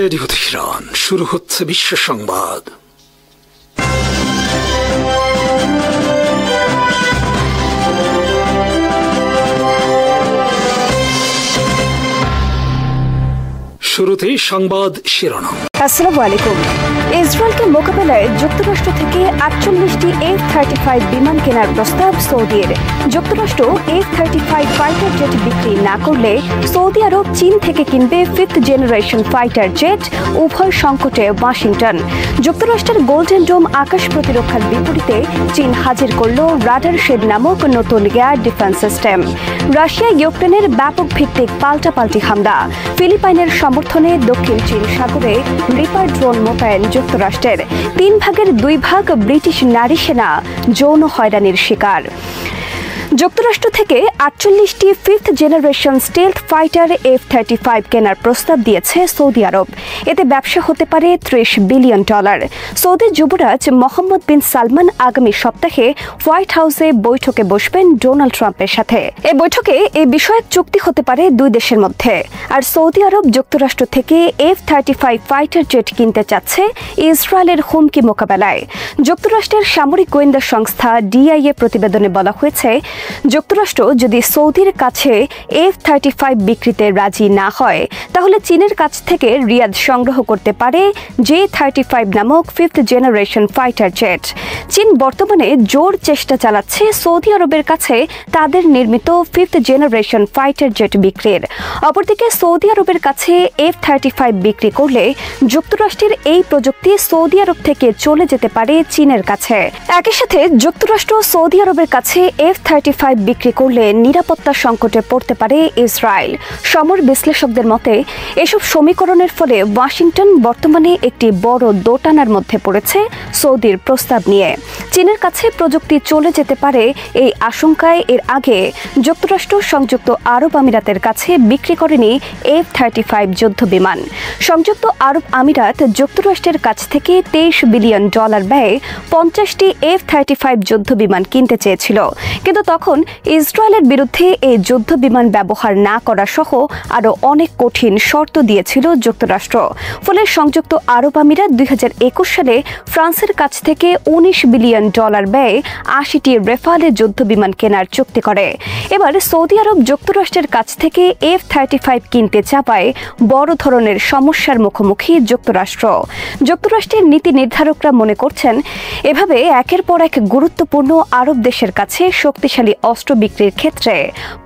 Radio Tehran, শুরু হচ্ছে বিশ্ব সংবাদ। শুরুতেই সংবাদ শিরোনাম। আসসালামু আলাইকুম। ইসরায়েলকে মোকাবেলায় যুক্তরাষ্ট্র থেকে 48টি F-35 বিমান কেনার প্রস্তাব সৌদির। যুক্তরাষ্ট্র F-35 ফাইটার জেট বিক্রি না করলে সৌদি আরব চীন থেকে কিনবে 5th জেনারেশন ফাইটার জেট। উভয় সংকটে ওয়াশিংটন। যুক্তরাষ্ট্রের গোল্ডেন ডোম আকাশ প্রতিরক্ষার বিপরীতে চীন হাজির করল রাডার শেড নামক নতুন এয়ার ডিফেন্স সিস্টেম। রাশিয়া ইউক্রেনের ব্যাপক ভিত্তিক পাল্টাপাল্টি হামলা। ফিলিপাইনের সমর্থনে দক্ষিণ চীন সাগরে রিপার ড্রোন মোতায়েন যুক্তরাষ্ট্রের। 3 ভাগের 2 ভাগ ব্রিটিশ নারী সেনা যৌন হয়রানির শিকার। যুক্তরাষ্ট্র থেকে 48টি 5th generation stealth fighter F-35 কেনার প্রস্তাব দিয়েছে সৌদি আরব। এতে ব্যবসা হতে পারে $30 বিলিয়ন। সৌদি যুবরাজ মোহাম্মদ বিন সালমান আগামী সপ্তাহে হোয়াইট হাউসে বৈঠকে বসবেন ডোনাল্ড ট্রাম্পের সাথে। এই বৈঠকে এই বিষয়ক চুক্তি হতে পারে দুই দেশের মধ্যে। আর সৌদি আরব যুক্তরাষ্ট্র থেকে F-35 ফাইটার জেট কিনতে চাচ্ছে ইসরায়েলের হুমকি মোকাবেলায়। যুক্তরাষ্ট্রের সামরিক গোয়েন্দা সংস্থা DIA প্রতিবেদনে বলা হয়েছে, যুক্তরাষ্ট্র যদি সৌদির কাছে F-35 বিক্রিতে রাজি না হয় তাহলে চীনের কাছ থেকে রিয়াদ সংগ্রহ করতে পারে J-35 নামক 5th জেনারেশন ফাইটার জেট। চীন বর্তমানে জোর চেষ্টা চালাচ্ছে সৌদি আরবের কাছে তাদের নির্মিত 5th জেনারেশন ফাইটার জেট বিক্রির। অপরদিকে সৌদি আরবের কাছে F-35 বিক্রি করলে যুক্তরাষ্ট্রের এই প্রযুক্তি সৌদি আরব থেকে চলে যেতে পারে চীনের কাছে। একই সাথে যুক্তরাষ্ট্র সৌদি আরবের কাছে F-35 বিক্রি করলে নিরাপত্তা সংকটে পড়তে পারে ইসরায়েল। সমর বিশ্লেষকদের মতে এসব সমীকরণের ফলে ওয়াশিংটন বর্তমানে একটি বড় দোটানার মধ্যে পড়েছে সৌদির প্রস্তাব নিয়ে। চীনের কাছে প্রযুক্তি চলে যেতে পারে এই আশঙ্কায় এর আগে যুক্তরাষ্ট্র সংযুক্ত আরব আমিরাতের কাছে বিক্রি করেনি F-35 যুদ্ধ বিমান। সংযুক্ত আরব আমিরাত যুক্তরাষ্ট্রের কাছ থেকে $23 বিলিয়ন ব্যয়ে 50টি F-35 যুদ্ধ বিমান কিনতে চেয়েছিল, কিন্তু তখন ইসরায়েলের বিরুদ্ধে এই যুদ্ধ বিমান ব্যবহার না করা সহ আরও অনেক কঠিন শর্ত দিয়েছিল যুক্তরাষ্ট্র। ফলে সংযুক্ত আরব আমিরাত 2021 সালে ফ্রান্সের কাছ থেকে $19 বিলিয়ন ব্যয়ে 80টি রেফালে যুদ্ধ বিমান কেনার চুক্তি করে। এবার সৌদি আরব যুক্তরাষ্ট্রের কাছ থেকে F-35 কিনতে চাপায় বড় ধরনের সমস্যার মুখোমুখি যুক্তরাষ্ট্র। যুক্তরাষ্ট্রের নীতি নির্ধারকরা মনে করছেন, এভাবে একের পর এক গুরুত্বপূর্ণ আরব দেশের কাছে শক্তিশালী অস্ত্র বিক্রির ক্ষেত্রে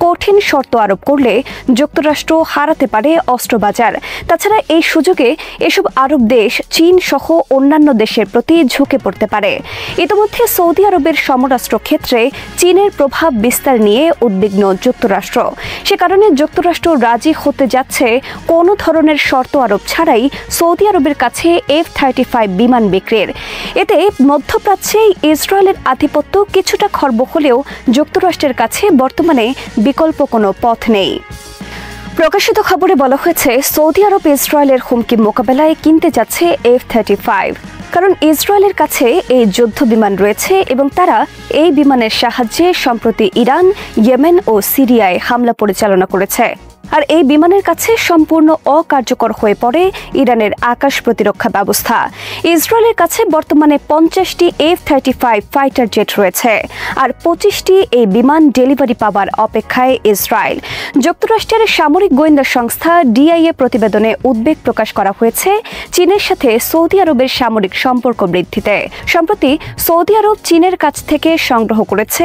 কঠিন শর্ত আরোপ করলে যুক্তরাষ্ট্র হারাতে পারে অস্ত্রবাজার। তাছাড়া এই সুযোগে এসব আরব দেশ চীন সহ অন্যান্য দেশের প্রতি ঝুঁকে পড়তে পারে। ইতিমধ্যে সৌদি আরবের সমরাস্ত্র ক্ষেত্রে চীনের প্রভাব বিস্তার নিয়ে উদ্বিগ্ন যুক্তরাষ্ট্র। সে কারণে যুক্তরাষ্ট্র রাজি হতে যাচ্ছে কোনো ধরনের শর্ত আরোপ ছাড়াই সৌদি আরবের কাছে F-35 বিমান বিক্রির। এতে মধ্যপ্রাচ্যে ইসরায়েলের আধিপত্য কিছুটা খর্ব হলেও যুক্তরাষ্ট্রের কাছে বর্তমানে বিকল্প কোনো পথ নেই। প্রকাশিত খবরে বলা হয়েছে, সৌদি আরব ইসরায়েলের হুমকি মোকাবেলায় কিনতে যাচ্ছে F-35, কারণ ইসরায়েলের কাছে এই যুদ্ধ বিমান রয়েছে এবং তারা এই বিমানের সাহায্যে সম্প্রতি ইরান, ইয়েমেন ও সিরিয়ায় হামলা পরিচালনা করেছে। আর এই বিমানের কাছে সম্পূর্ণ অকার্যকর হয়ে পড়ে ইরানের আকাশ প্রতিরক্ষা ব্যবস্থা। ইসরায়েলের কাছে বর্তমানে 50টি F-35 ফাইটার জেট রয়েছে, আর 25টি এই বিমান ডেলিভারি পাওয়ার অপেক্ষায় ইসরায়েল। যুক্তরাষ্ট্রের সামরিক গোয়েন্দা সংস্থা DIA প্রতিবেদনে উদ্বেগ প্রকাশ করা হয়েছে চীনের সাথে সৌদি আরবের সামরিক সম্পর্ক বৃদ্ধিতে। সম্প্রতি সৌদি আরব চীনের কাছ থেকে সংগ্রহ করেছে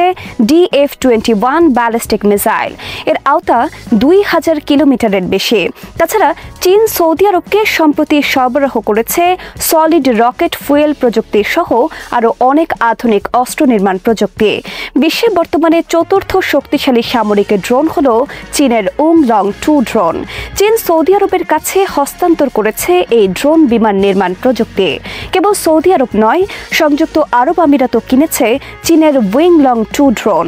DF-21 ব্যালিস্টিক মিসাইল। এর আওতা 2000 কিলোমিটারের বেশি। তাছাড়া চীন সৌদি আরবকে সম্প্রতি সরবরাহ করেছে সলিড রকেট ফুয়েল প্রযুক্তি সহ আরও অনেক আধুনিক অস্ত্র নির্মাণ প্রযুক্তি। বিশ্বে বর্তমানে চতুর্থ শক্তিশালী সামরিক ড্রোন হল চীনের উংলং 2 ড্রোন। চীন সৌদি আরবের কাছে হস্তান্তর করেছে এই ড্রোন বিমান নির্মাণ প্রযুক্তি। কেবল সৌদি আরব নয়, সংযুক্ত আরব আমিরাতও কিনেছে চীনের উইংলং 2 ড্রোন।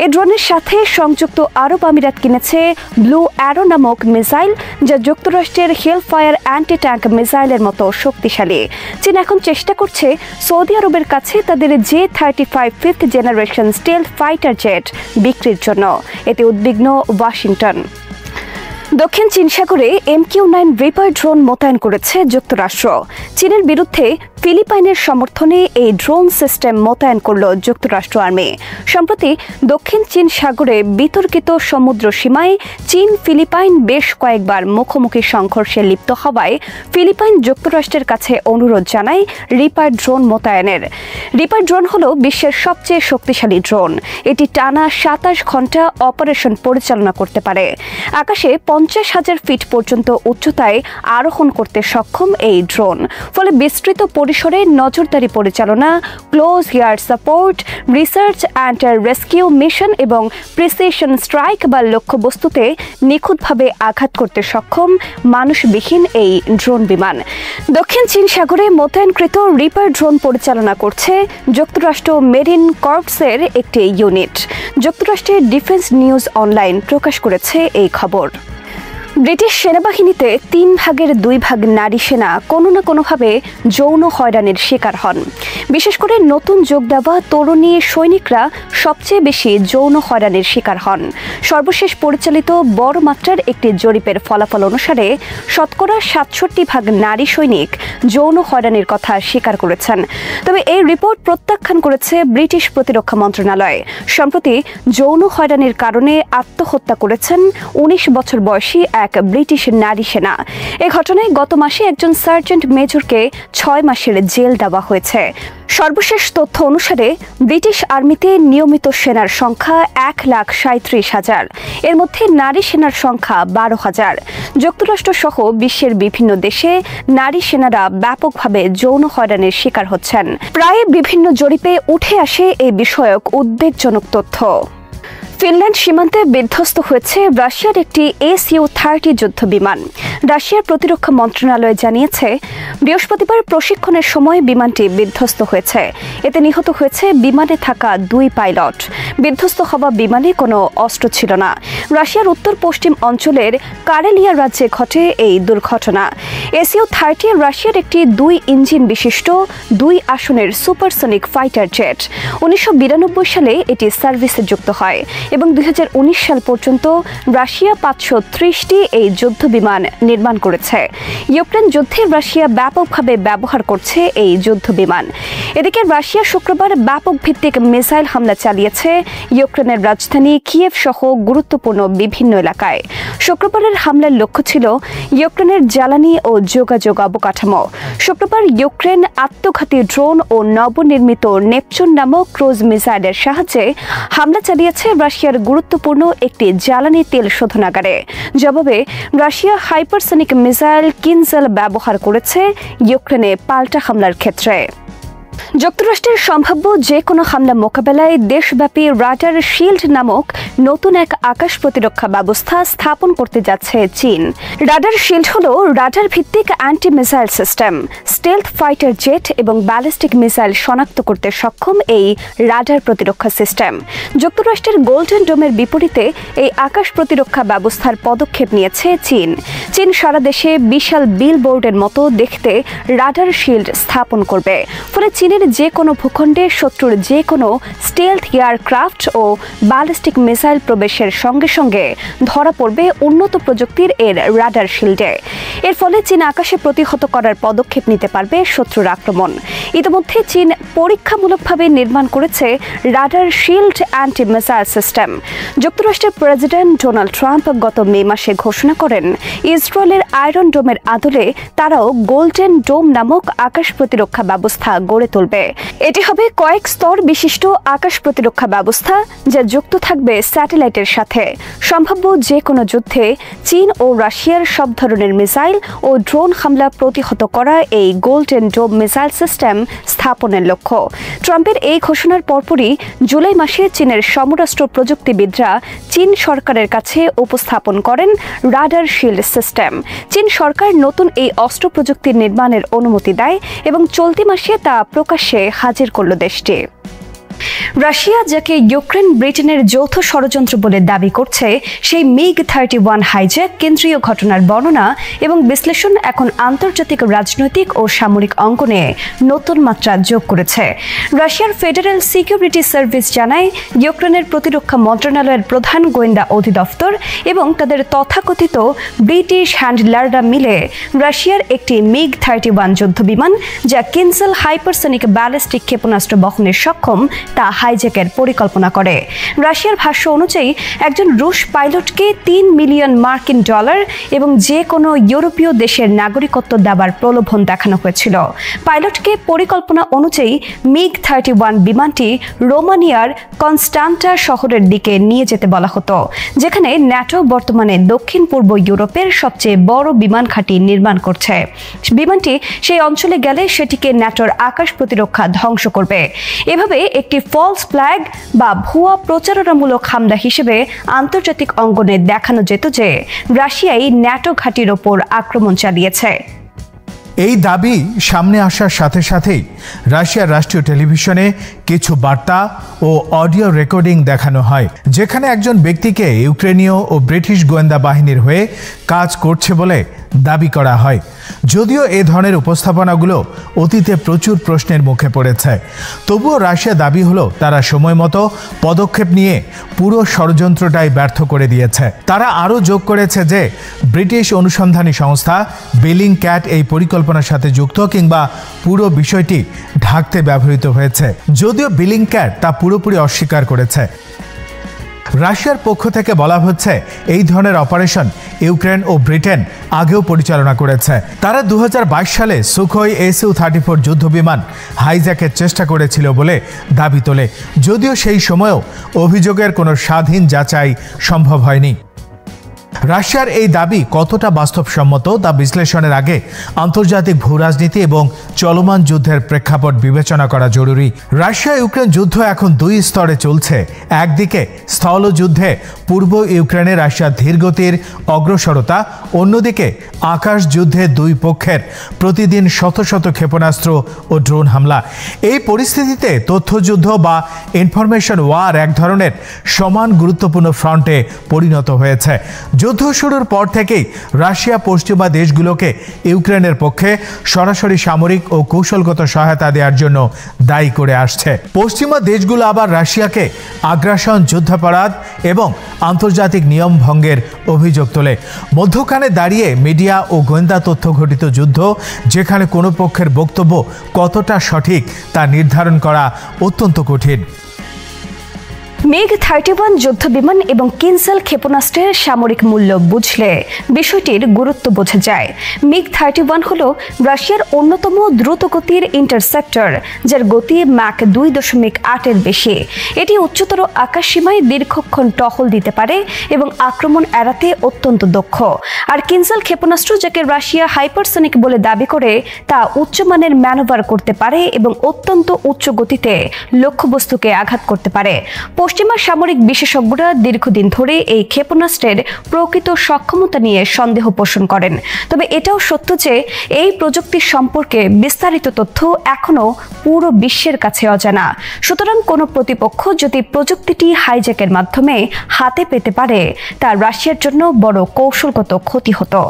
এই ড্রোনের সাথে সংযুক্ত আরব আমিরাত কিনেছে ব্লু অ্যারো নামক মিসাইল, যা যুক্তরাষ্ট্রের হেলফায়ার অ্যান্টি ট্যাঙ্ক মিসাইলের মতো শক্তিশালী। চীন এখন চেষ্টা করছে সৌদি আরবের কাছে তাদের J-35 5th generation stealth fighter jet বিক্রির জন্য। এতে উদ্বিগ্ন ওয়াশিংটন। দক্ষিণ চীন সাগরে MQ-9 রিপার ড্রোন মোতায়েন করেছে যুক্তরাষ্ট্র। চীনের বিরুদ্ধে ফিলিপাইনের সমর্থনে এই ড্রোন সিস্টেম মোতায়েন করল যুক্তরাষ্ট্র আর্মি। সম্প্রতি দক্ষিণ চীন সাগরে বিতর্কিত সমুদ্র সীমায় চীন ফিলিপাইন বেশ কয়েকবার মুখোমুখি সংঘর্ষে লিপ্ত হওয়ায় ফিলিপাইন যুক্তরাষ্ট্রের কাছে অনুরোধ জানায় রিপার ড্রোন মোতায়েনের। রিপার ড্রোন হল বিশ্বের সবচেয়ে শক্তিশালী ড্রোন। এটি টানা 27 ঘন্টা অপারেশন পরিচালনা করতে পারে। আকাশে 50,000 ফিট পর্যন্ত উচ্চতায় আরোহণ করতে সক্ষম এই ড্রোন। ফলে বিস্তৃত পরিসরে নজরদারি পরিচালনা, close air support, research and rescue mission এবং প্রিসিশন স্ট্রাইক বা লক্ষ্যবস্তুতে নিখুঁতভাবে আঘাত করতে সক্ষম মানুষবিহীন এই ড্রোন বিমান। দক্ষিণ চীন সাগরে মোতায়েনকৃত রিপার ড্রোন পরিচালনা করছে যুক্তরাষ্ট্র মেরিন কর্পসের একটি ইউনিট। যুক্তরাষ্ট্রের ডিফেন্স নিউজ অনলাইন প্রকাশ করেছে এই খবর। ব্রিটিশ সেনাবাহিনীতে 3 ভাগের 2 ভাগ নারী সেনা কোনো না কোনোভাবে যৌন হয়রানির শিকার হন। বিশেষ করে নতুন যোগ দেওয়া তরুণী সৈনিকরা সবচেয়ে বেশি যৌন হয়রানির শিকার হন। সর্বশেষ পরিচালিত বড় মাত্রার একটি জরিপের ফলাফল অনুসারে শতকরা 67 ভাগ নারী সৈনিক যৌন হয়রানির কথা স্বীকার করেছেন। তবে এই রিপোর্ট প্রত্যাখ্যান করেছে ব্রিটিশ প্রতিরক্ষা মন্ত্রণালয়। সম্প্রতি যৌন হয়রানির কারণে আত্মহত্যা করেছেন 19 বছর বয়সী এক ব্রিটিশ নারী সেনা। এই ঘটনায় গত মাসে একজন সার্জেন্ট মেজরকে 6 মাসের জেল দেওয়া হয়েছে। সর্বশেষ তথ্য অনুসারে ব্রিটিশ আর্মিতে নিয়মিত সেনার সংখ্যা 1,37,000। এর মধ্যে নারী সেনার সংখ্যা 12,000। যুক্তরাষ্ট্র সহ বিশ্বের বিভিন্ন দেশে নারী সেনারা ব্যাপকভাবে যৌন হয়রানির শিকার হচ্ছেন। প্রায় বিভিন্ন জরিপে উঠে আসে এই বিষয়ক উদ্বেগজনক তথ্য। ফিনল্যান্ড সীমান্তে বিধ্বস্ত হয়েছে রাশিয়ার একটি Su-30 যুদ্ধ বিমান। রাশিয়ার প্রতিরক্ষা মন্ত্রণালয় জানিয়েছে, বৃহস্পতিবার প্রশিক্ষণের সময় বিমানটি বিধ্বস্ত হয়েছে। এতে নিহত হয়েছে বিমানে থাকা 2 পাইলট। বিধ্বস্ত হওয়া বিমানে কোনো অস্ত্র ছিল না। রাশিয়ার উত্তর পশ্চিম অঞ্চলের কারেলিয়া রাজ্যে ঘটে এই দুর্ঘটনা। Su-30 রাশিয়ার একটি 2 ইঞ্জিন বিশিষ্ট 2 আসনের সুপারসনিক ফাইটার জেট। 1992 সালে এটি সার্ভিসে যুক্ত হয় এবং 2019 সাল পর্যন্ত রাশিয়া 530টি এই যুদ্ধ বিমান নির্মাণ করেছে। ইউক্রেন যুদ্ধে রাশিয়া ব্যাপকভাবে ব্যবহার করছে এই যুদ্ধ বিমান। এদিকে রাশিয়া শুক্রবার ব্যাপক ভিত্তিক মিসাইল হামলা চালিয়েছে ইউক্রেনের রাজধানী কিয়েভ সহ গুরুত্বপূর্ণ বিভিন্ন এলাকায়। শুক্রবারের হামলার লক্ষ্য ছিল ইউক্রেনের জ্বালানি ও যোগাযোগ অবকাঠামো। শুক্রবার ইউক্রেন আত্মঘাতী ড্রোন ও নবনির্মিত নেপচুন নামক ক্রুজ মিসাইলের সাহায্যে হামলা চালিয়েছে রাশিয়ার গুরুত্বপূর্ণ একটি জ্বালানি তেল শোধনাগারে। জবাবে রাশিয়া হাইপারসনিক মিসাইল কিনজেল ব্যবহার করেছে ইউক্রেনে পাল্টা হামলার ক্ষেত্রে। যুক্তরাষ্ট্রের সম্ভাব্য যে কোনো হামলা মোকাবেলায় দেশব্যাপী রাডার শিল্ড নামক নতুন এক আকাশ প্রতিরক্ষা ব্যবস্থা স্থাপন করতে যাচ্ছে চীন। রাডার শিল্ড হল রাডার ভিত্তিক anti missile system. Stealth fighter jet এবং ব্যালিস্টিক মিসাইল শনাক্ত করতে সক্ষম এই রাডার প্রতিরক্ষা সিস্টেম। যুক্তরাষ্ট্রের গোল্ডেন ডোমের বিপরীতে এই আকাশ প্রতিরক্ষা ব্যবস্থার পদক্ষেপ নিয়েছে চীন। চীন সারা দেশে বিশাল বিলবোর্ডের মতো দেখতে রাডার শিল্ড স্থাপন করবে। ফলে চীনের যে কোনো ভূখণ্ডে শত্রুর যে কোনো স্টেলথ এয়ারক্রাফট ও ব্যালিস্টিক মিসাইল প্রবেশের সঙ্গে সঙ্গে ধরা পড়বে উন্নত প্রযুক্তির এর রাডার শিল্ডে। এর ফলে চীন আকাশে প্রতিহত করার পদক্ষেপ নিতে পারবে শত্রুর আক্রমণ। ইতিমধ্যে চীন পরীক্ষামূলকভাবে নির্মাণ করেছে radar shield anti missile system. যুক্তরাষ্ট্রের প্রেসিডেন্ট ডোনাল্ড ট্রাম্প গত মে মাসে ঘোষণা করেন, ইসরায়েলের আয়রন ডোমের আদলে তারাও গোল্ডেন ডোম নামক আকাশ প্রতিরক্ষা ব্যবস্থা গড়ে তুলবে। এটি হবে কয়েক স্তর বিশিষ্ট আকাশ প্রতিরক্ষা ব্যবস্থা, যা যুক্ত থাকবে স্যাটেলাইটের সাথে। সম্ভাব্য যে কোনো যুদ্ধে চীন ও রাশিয়ার সব ধরনের মিসাইল ও ড্রোন হামলা প্রতিহত করা এই গোল্ডেন ডোম মিসাইল সিস্টেম স্থাপনের লক্ষ্য। ট্রাম্পের এই ঘোষণার পরপরই জুলাই মাসে চীনের সমরাষ্ট্র প্রযুক্তিবিদরা চীন সরকারের কাছে উপস্থাপন করেন রাডার শিল্ড সিস্টেম। চীন সরকার নতুন এই অস্ত্র প্রযুক্তির নির্মাণের অনুমতি দেয় এবং চলতি মাসে তা প্রকাশ্যে হাজির করল দেশটি। রাশিয়া যাকে ইউক্রেন ব্রিটেনের যৌথ ষড়যন্ত্র বলে দাবি করছে, সেই MiG-31 হাইজ্যাক কেন্দ্রীয় ঘটনার বর্ণনা এবং বিশ্লেষণ এখন আন্তর্জাতিক রাজনৈতিক ও সামরিক অঙ্গনে নতুন মাত্রা যোগ করেছে। রাশিয়ার ফেডারেল সিকিউরিটি সার্ভিস জানায়, ইউক্রেনের প্রতিরক্ষা মন্ত্রণালয়ের প্রধান গোয়েন্দা অধিদপ্তর এবং তাদের তথাকথিত ব্রিটিশ হ্যান্ডলাররা মিলে রাশিয়ার একটি MiG-31 যুদ্ধবিমান, যা কিনজেল হাইপারসনিক ব্যালিস্টিক ক্ষেপণাস্ত্র বহনের সক্ষম, তা হাইজ্যাকের পরিকল্পনা করে। রাশিয়ার ভাষ্য অনুযায়ী একজন রুশ পাইলটকে $3 মিলিয়ন এবং যে কোনো ইউরোপীয় দেশের নাগরিকত্ব দেওয়ার প্রলোভন দেখানো হয়েছিল। পাইলটকে পরিকল্পনা অনুযায়ী MiG-31 বিমানটি রোমানিয়ার কনস্টান্টা শহরের দিকে নিয়ে যেতে বলা হতো, যেখানে ন্যাটো বর্তমানে দক্ষিণ পূর্ব ইউরোপের সবচেয়ে বড় বিমান ঘাঁটি নির্মাণ করছে। বিমানটি সেই অঞ্চলে গেলে সেটিকে ন্যাটোর আকাশ প্রতিরক্ষা ধ্বংস করবে। এভাবে একটি ফলস ফ্ল্যাগ বা ভুয়া প্রচারণামূলক হামলা হিসেবে আন্তর্জাতিক অঙ্গনে দেখানো যেত যে রাশিয়াই ন্যাটো ঘাঁটির ওপর আক্রমণ চালিয়েছে। এই দাবি সামনে আসার সাথে সাথেই রাশিয়ার রাষ্ট্রীয় টেলিভিশনে কিছু বার্তা ও অডিও রেকর্ডিং দেখানো হয়, যেখানে একজন ব্যক্তিকে ইউক্রেনীয় ও ব্রিটিশ গোয়েন্দা বাহিনীর হয়ে কাজ করছে বলে দাবি করা হয়। যদিও এ ধরনের উপস্থাপনাগুলো অতীতে প্রচুর প্রশ্নের মুখে পড়েছে, তবুও রাশিয়া দাবি হলো তারা সময় মতো পদক্ষেপ নিয়ে পুরো ষড়যন্ত্রটাই ব্যর্থ করে দিয়েছে। তারা আরও যোগ করেছে যে ব্রিটিশ অনুসন্ধানী সংস্থা বেলিংক্যাট এই পরিকল্পনার সাথে যুক্ত কিংবা পুরো বিষয়টি ঢাকতে ব্যবহৃত হয়েছে, যদিও বেলিংক্যাট তা পুরোপুরি অস্বীকার করেছে। রাশিয়ার পক্ষ থেকে বলা হচ্ছে এই ধরনের অপারেশন ইউক্রেন ও ব্রিটেন আগেও পরিচালনা করেছে। তারা 2022 সালে সুখোই Su-34 যুদ্ধবিমান হাইজ্যাকের চেষ্টা করেছিল বলে দাবি তোলে, যদিও সেই সময়ও অভিযোগের কোনো স্বাধীন যাচাই সম্ভব হয়নি। রাশিয়ার এই দাবি কতটা বাস্তবসম্মত তা বিশ্লেষণের আগে আন্তর্জাতিক ভূরাজনীতি এবং চলমান যুদ্ধের প্রেক্ষাপট বিবেচনা করা জরুরি। রাশিয়া ইউক্রেন যুদ্ধ এখন দুই স্তরে চলছে। একদিকে স্থলযুদ্ধে পূর্ব ইউক্রেনে রাশিয়ার ধীরগতির অগ্রসরতা, অন্যদিকে আকাশ যুদ্ধে দুই পক্ষের প্রতিদিন শত শত ক্ষেপণাস্ত্র ও ড্রোন হামলা। এই পরিস্থিতিতে তথ্যযুদ্ধ বা ইনফরমেশন ওয়ার এক ধরনের সমান গুরুত্বপূর্ণ ফ্রন্টে পরিণত হয়েছে। যুদ্ধ শুরুর পর থেকেই রাশিয়া পশ্চিমা দেশগুলোকে ইউক্রেনের পক্ষে সরাসরি সামরিক ও কৌশলগত সহায়তা দেওয়ার জন্য দায়ী করে আসছে। পশ্চিমা দেশগুলো আবার রাশিয়াকে আগ্রাসন, যুদ্ধাপরাধ এবং আন্তর্জাতিক নিয়ম ভঙ্গের অভিযোগ তোলে। মধ্যখানে দাঁড়িয়ে মিডিয়া ও গোয়েন্দা তথ্য ঘটিত যুদ্ধ, যেখানে কোনো পক্ষের বক্তব্য কতটা সঠিক তা নির্ধারণ করা অত্যন্ত কঠিন। MiG-31 যুদ্ধবিমান এবং কিনজেল ক্ষেপণাস্ত্রের সামরিক মূল্য বুঝলে বিষয়টির গুরুত্ব বোঝা যায়। MiG-31 হল রাশিয়ার অন্যতম দ্রুতগতির ইন্টারসেপ্টর, যার গতি ম্যাক 2.8-এর বেশি। এটি উচ্চতর আকাশসীমায় দীর্ঘক্ষণ টহল দিতে পারে এবং আক্রমণ এড়াতে অত্যন্ত দক্ষ। আর কিনজেল ক্ষেপণাস্ত্র, যাকে রাশিয়া হাইপারসনিক বলে দাবি করে, তা উচ্চমানের ম্যানোভার করতে পারে এবং অত্যন্ত উচ্চ গতিতে লক্ষ্যবস্তুকে আঘাত করতে পারে। পশ্চিমা সামরিক বিশেষজ্ঞরা দীর্ঘদিন ধরে এই ক্ষেপণাস্ত্রের প্রকৃত সক্ষমতা নিয়ে সন্দেহ পোষণ করেন, তবে এটাও সত্য যে এই প্রযুক্তি সম্পর্কে বিস্তারিত তথ্য এখনও পুরো বিশ্বের কাছে অজানা। সুতরাং কোনো প্রতিপক্ষ যদি প্রযুক্তিটি হাইজ্যাকের মাধ্যমে হাতে পেতে পারে, তা রাশিয়ার জন্য বড় কৌশলগত ক্ষতি হতো।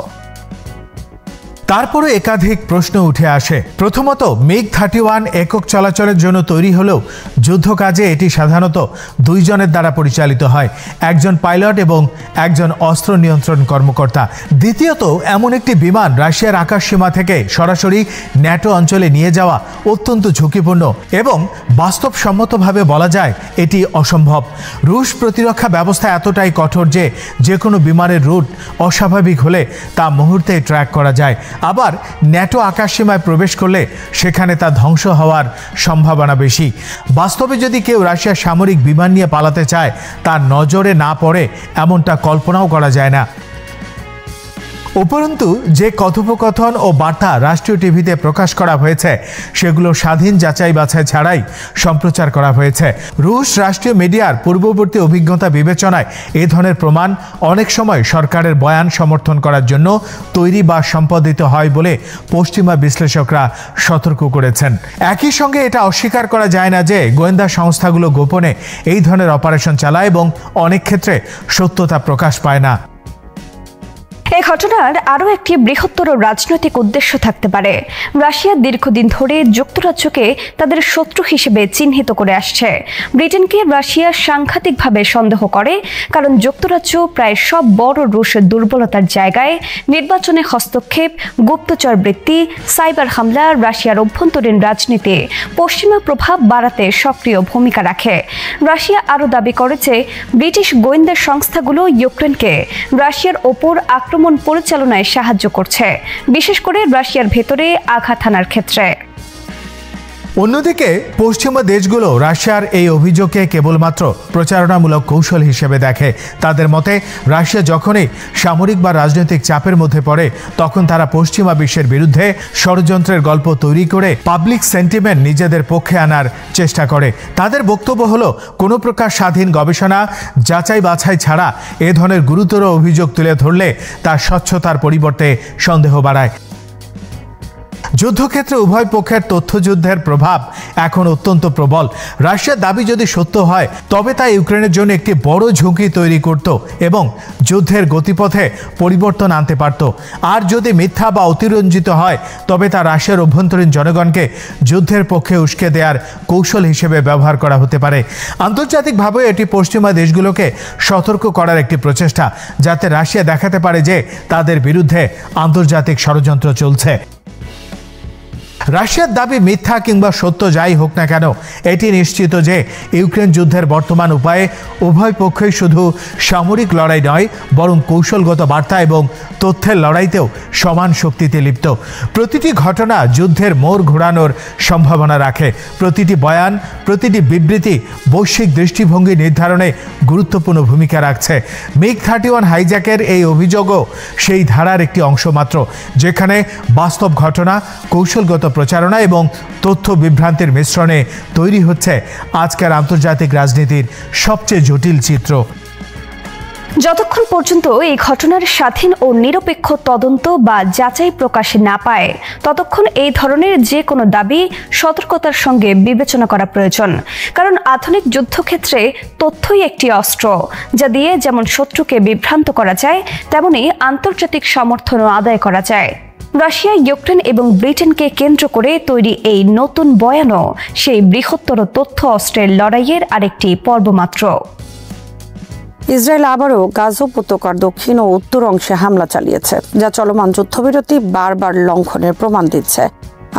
তারপরে একাধিক প্রশ্ন উঠে আসে। প্রথমত, MiG-31 একক চলাচলের জন্য তৈরি হলেও যুদ্ধ কাজে এটি সাধারণত দুইজনের দ্বারা পরিচালিত হয়, একজন পাইলট এবং একজন অস্ত্র নিয়ন্ত্রণ কর্মকর্তা। দ্বিতীয়ত, এমন একটি বিমান রাশিয়ার আকাশসীমা থেকে সরাসরি ন্যাটো অঞ্চলে নিয়ে যাওয়া অত্যন্ত ঝুঁকিপূর্ণ এবং বাস্তবসম্মতভাবে বলা যায় এটি অসম্ভব। রুশ প্রতিরক্ষা ব্যবস্থা এতটাই কঠোর যে যে কোনো বিমানের রুট অস্বাভাবিক হলে তা মুহূর্তে ট্র্যাক করা যায়। আবার ন্যাটো আকাশসীমায় প্রবেশ করলে সেখানে তা ধ্বংস হওয়ার সম্ভাবনা বেশি। বাস্তবে যদি কেউ রাশিয়ার সামরিক বিমান নিয়ে পালাতে চায়, তার নজরে না পড়ে এমনটা কল্পনাও করা যায় না। উপরন্তু যে কথোপকথন ও বার্তা রাষ্ট্রীয় টিভিতে প্রকাশ করা হয়েছে সেগুলো স্বাধীন যাচাই বাছাই ছাড়াই সম্প্রচার করা হয়েছে। রুশ রাষ্ট্রীয় মিডিয়ার পূর্ববর্তী অভিজ্ঞতা বিবেচনায় এ ধরনের প্রমাণ অনেক সময় সরকারের বয়ান সমর্থন করার জন্য তৈরি বা সম্পাদিত হয় বলে পশ্চিমা বিশ্লেষকরা সতর্ক করেছেন। একই সঙ্গে এটা অস্বীকার করা যায় না যে গোয়েন্দা সংস্থাগুলো গোপনে এই ধরনের অপারেশন চালায় এবং অনেক ক্ষেত্রে সত্যতা প্রকাশ পায় না। এই ঘটনার আরও একটি বৃহত্তর রাজনৈতিক উদ্দেশ্য থাকতে পারে। রাশিয়া দীর্ঘদিন ধরে যুক্তরাজ্যকে তাদের শত্রু হিসেবে চিহ্নিত করে আসছে। ব্রিটেনকে রাশিয়া সাংঘাতিকভাবে সন্দেহ করে, কারণ যুক্তরাজ্য প্রায় সব বড় রুশ দুর্বলতার জায়গায় নির্বাচনে হস্তক্ষেপ, গুপ্তচর বৃত্তি, সাইবার হামলা, রাশিয়ার অভ্যন্তরীণ রাজনীতি, পশ্চিমা প্রভাব বাড়াতে সক্রিয় ভূমিকা রাখে। রাশিয়া আরও দাবি করে যে ব্রিটিশ গোয়েন্দা সংস্থাগুলো ইউক্রেনকে রাশিয়ার ওপর আক্রমণ পরিচালনায় সাহায্য করছে, বিশেষ করে রাশিয়ার ভেতরে আঘাত হানার ক্ষেত্রে। অন্যদিকে পশ্চিমা দেশগুলো রাশিয়ার এই অভিযোগকে কেবলমাত্র প্রচারণামূলক কৌশল হিসেবে দেখে। তাদের মতে রাশিয়া যখনই সামরিক বা রাজনৈতিক চাপের মধ্যে পড়ে তখন তারা পশ্চিমা বিশ্বের বিরুদ্ধে ষড়যন্ত্রের গল্প তৈরি করে পাবলিক সেন্টিমেন্ট নিজেদের পক্ষে আনার চেষ্টা করে। তাদের বক্তব্য হলো কোনো প্রকার স্বাধীন গবেষণা যাচাই বাছাই ছাড়া এ ধরনের গুরুতর অভিযোগ তুলে ধরলে তার স্বচ্ছতার পরিবর্তে সন্দেহ বাড়ায়। যুদ্ধক্ষেত্রে উভয় পক্ষের তথ্যযুদ্ধের প্রভাব এখন অত্যন্ত প্রবল। রাশিয়ার দাবি যদি সত্য হয় তবে তা ইউক্রেনের জন্য একটি বড় ঝুঁকি তৈরি করত এবং যুদ্ধের গতিপথে পরিবর্তন আনতে পারত। আর যদি মিথ্যা বা অতিরঞ্জিত হয় তবে তা রাশিয়ার অভ্যন্তরীণ জনগণকে যুদ্ধের পক্ষে উস্কে দেওয়ার কৌশল হিসেবে ব্যবহার করা হতে পারে। আন্তর্জাতিকভাবে এটি পশ্চিমা দেশগুলোকে সতর্ক করার একটি প্রচেষ্টা, যাতে রাশিয়া দেখাতে পারে যে তাদের বিরুদ্ধে আন্তর্জাতিক ষড়যন্ত্র চলছে। রাশিয়ার দাবি মিথ্যা কিংবা সত্য যাই হোক না কেন, এটি নিশ্চিত যে ইউক্রেন যুদ্ধের বর্তমান উপায়ে উভয় পক্ষই শুধু সামরিক লড়াই নয় বরং কৌশলগত বার্তা এবং তথ্যের লড়াইতেও সমান শক্তিতে লিপ্ত। প্রতিটি ঘটনা যুদ্ধের মোড় ঘোরানোর সম্ভাবনা রাখে। প্রতিটি বয়ান, প্রতিটি বিবৃতি বৈশ্বিক দৃষ্টিভঙ্গি নির্ধারণে গুরুত্বপূর্ণ ভূমিকা রাখছে। MiG-31 হাইজ্যাকের এই অভিযোগও সেই ধারার একটি অংশ মাত্র, যেখানে বাস্তব ঘটনা, কৌশলগত প্রচারণা এবং তথ্য বিভ্রান্তির মিশ্রণে তৈরি হচ্ছে আজকের আন্তর্জাতিক রাজনীতির সবচেয়ে জটিল চিত্র। যতক্ষণ পর্যন্ত এই ঘটনার স্বাধীন ও নিরপেক্ষ তদন্ত বা যাচাই প্রকাশ না পায় ততক্ষণ এই ধরনের যে কোনো দাবি সতর্কতার সঙ্গে বিবেচনা করা প্রয়োজন। কারণ আধুনিক যুদ্ধক্ষেত্রে তথ্যই একটি অস্ত্র, যা দিয়ে যেমন শত্রুকে বিভ্রান্ত করা যায় তেমনি আন্তর্জাতিক সমর্থনও আদায় করা যায়। রাশিয়া, ইউক্রেন এবং ব্রিটেনকে কেন্দ্র করে তৈরি এই নতুন বয়ানও সেই বৃহত্তর তথ্য অস্ত্রের লড়াইয়ের আরেকটি পর্ব মাত্র। ইসরায়েল আবারও গাজা উপত্যকার দক্ষিণ ও উত্তর অংশে হামলা চালিয়েছে, যা চলমান যুদ্ধবিরতি বারবার লঙ্ঘনের প্রমাণ দিচ্ছে।